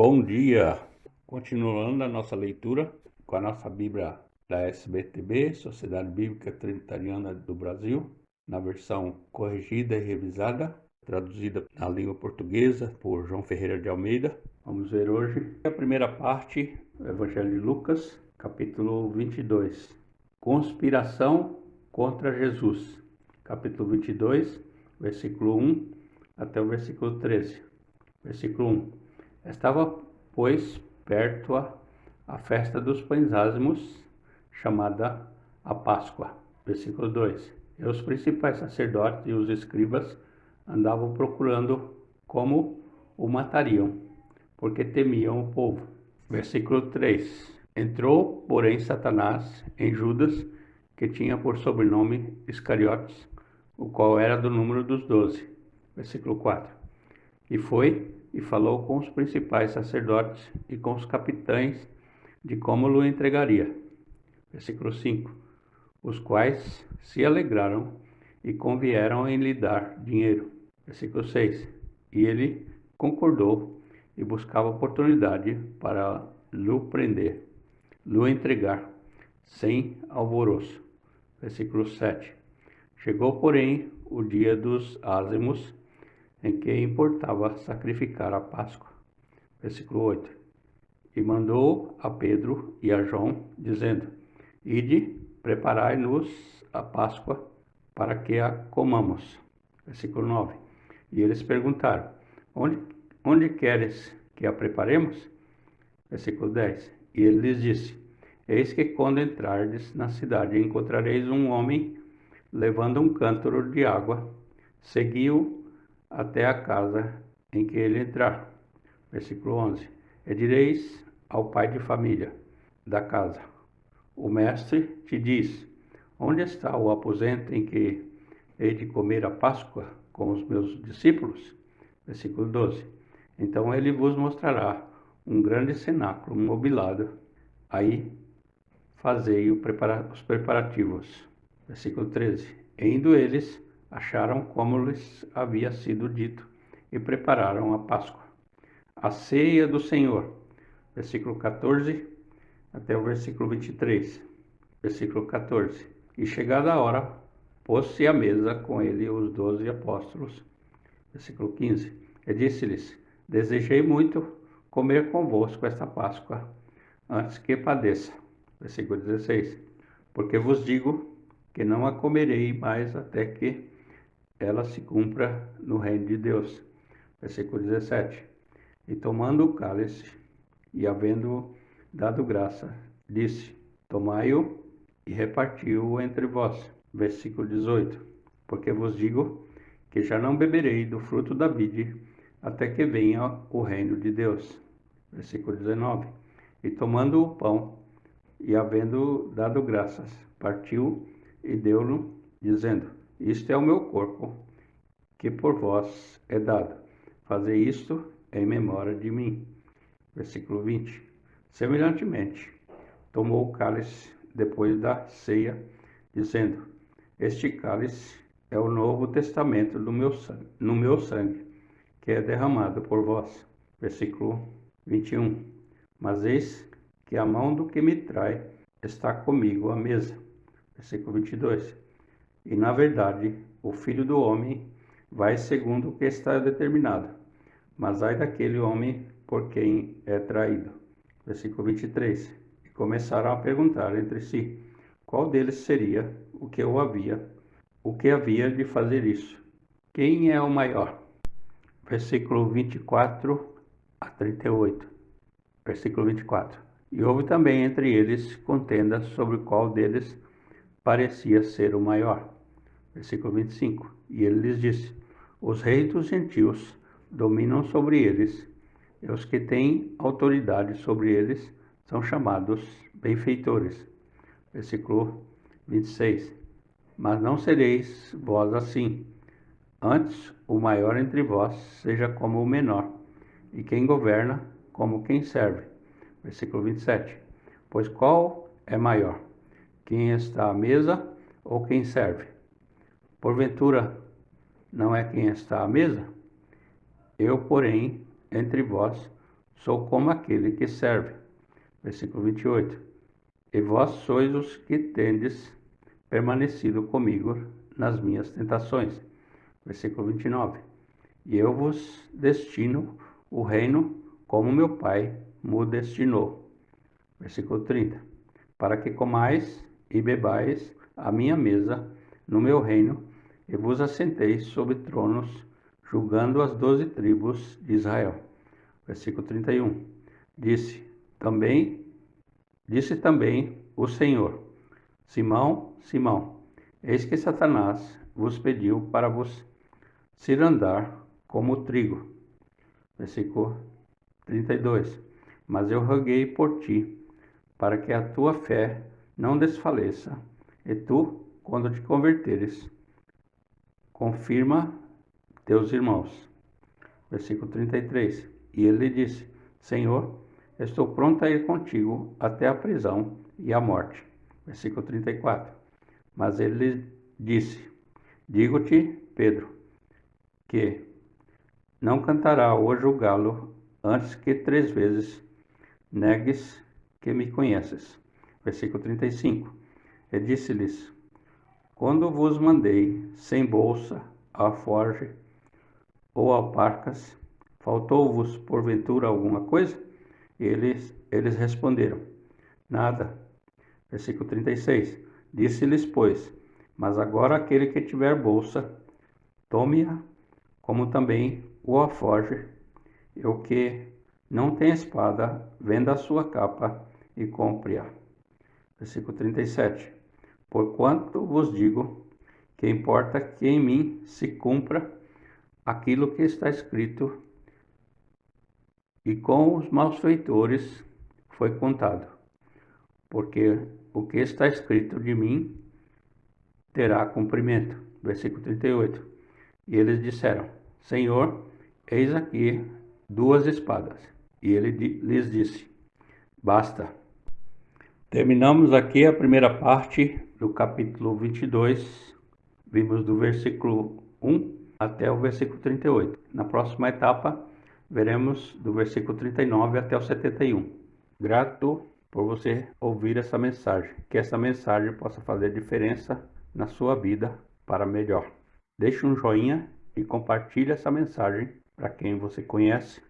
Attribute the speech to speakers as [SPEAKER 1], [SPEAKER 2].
[SPEAKER 1] Bom dia! Continuando a nossa leitura com a nossa Bíblia da SBTB, Sociedade Bíblica Trinitariana do Brasil, na versão corrigida e revisada, traduzida na língua portuguesa por João Ferreira de Almeida. Vamos ver hoje a primeira parte do Evangelho de Lucas, capítulo 22. Conspiração contra Jesus. Capítulo 22, versículo 1 até o versículo 13. Versículo 1. Estava, pois, perto a festa dos pães ázimos, chamada a Páscoa. Versículo 2. E os principais sacerdotes e os escribas andavam procurando como o matariam, porque temiam o povo. Versículo 3. Entrou, porém, Satanás em Judas, que tinha por sobrenome Iscariotes, o qual era do número dos 12. Versículo 4. E foi e falou com os principais sacerdotes e com os capitães de como o entregaria. Versículo 5. Os quais se alegraram e convieram em lhe dar dinheiro. Versículo 6. E ele concordou e buscava oportunidade para lhe prender, lhe entregar, sem alvoroço. Versículo 7. Chegou, porém, o dia dos ázimos, em que importava sacrificar a Páscoa. Versículo 8. E mandou a Pedro e a João, dizendo: Ide, preparai-nos a Páscoa, para que a comamos. Versículo 9. E eles perguntaram: Onde queres que a preparemos? Versículo 10. E ele lhes disse: Eis que quando entrardes na cidade, encontrareis um homem levando um cântaro de água. Segui-o até a casa em que ele entrar. Versículo 11. E direis ao pai de família da casa: O mestre te diz: Onde está o aposento em que hei de comer a Páscoa com os meus discípulos? Versículo 12. Então ele vos mostrará um grande cenáculo mobilado. Aí fazei os preparativos. Versículo 13. E indo eles, acharam como lhes havia sido dito e prepararam a Páscoa. A ceia do Senhor. Versículo 14 até o versículo 23. Versículo 14. E chegada a hora, pôs-se à mesa com ele os 12 apóstolos. Versículo 15. E disse-lhes: Desejei muito comer convosco esta Páscoa, antes que padeça. Versículo 16. Porque vos digo que não a comerei mais até que ela se cumpra no reino de Deus. Versículo 17. E tomando o cálice, e havendo dado graça, disse: Tomai-o e reparti-o entre vós. Versículo 18. Porque vos digo que já não beberei do fruto da vide, até que venha o reino de Deus. Versículo 19. E tomando o pão, e havendo dado graças, partiu e deu-lo, dizendo: Isto é o meu corpo, que por vós é dado. Fazei isto em memória de mim. Versículo 20. Semelhantemente, tomou o cálice depois da ceia, dizendo: Este cálice é o novo testamento no meu sangue, que é derramado por vós. Versículo 21. Mas eis que a mão do que me trai está comigo à mesa. Versículo 22. E na verdade, o Filho do Homem vai segundo o que está determinado, mas ai daquele homem por quem é traído. Versículo 23. E começaram a perguntar entre si, qual deles seria o que havia de fazer isso? Quem é o maior? Versículo 24 a 38. Versículo 24. E houve também entre eles contenda sobre qual deles parecia ser o maior. Versículo 25. E ele lhes disse: Os reis dos gentios dominam sobre eles, e os que têm autoridade sobre eles são chamados benfeitores. Versículo 26. Mas não sereis vós assim. Antes, o maior entre vós seja como o menor, e quem governa como quem serve. Versículo 27. Pois qual é maior? Quem está à mesa ou quem serve? Porventura, não é quem está à mesa? Eu, porém, entre vós, sou como aquele que serve. Versículo 28. E vós sois os que tendes permanecido comigo nas minhas tentações. Versículo 29. E eu vos destino o reino como meu Pai me destinou. Versículo 30. Para que comais e bebais a minha mesa no meu reino, e vos assenteis sobre tronos, julgando as 12 tribos de Israel. Versículo 31. Disse também o Senhor: Simão, Simão, eis que Satanás vos pediu para vos cirandar como trigo. Versículo 32. Mas eu roguei por ti, para que a tua fé não desfaleça, e tu, quando te converteres, confirma teus irmãos. Versículo 33. E ele disse: Senhor, estou pronto a ir contigo até a prisão e a morte. Versículo 34. Mas ele disse: Digo-te, Pedro, que não cantará hoje o galo antes que 3 vezes negues que me conheces. Versículo 35. E disse-lhes: Quando vos mandei sem bolsa, alforje ou alparcas, faltou-vos porventura alguma coisa? Eles responderam: Nada. Versículo 36. Disse-lhes, pois: Mas agora aquele que tiver bolsa, tome-a, como também o alforje, e o que não tem espada, venda a sua capa e compre-a. Versículo 37. Porquanto vos digo que importa que em mim se cumpra aquilo que está escrito, e com os malfeitores foi contado, porque o que está escrito de mim terá cumprimento. Versículo 38. E eles disseram: Senhor, eis aqui 2 espadas. E ele lhes disse: Basta. Terminamos aqui a primeira parte do capítulo 22. Vimos do versículo 1 até o versículo 38. Na próxima etapa, veremos do versículo 39 até o 71. Grato por você ouvir essa mensagem. Que essa mensagem possa fazer diferença na sua vida para melhor. Deixe um joinha e compartilhe essa mensagem para quem você conhece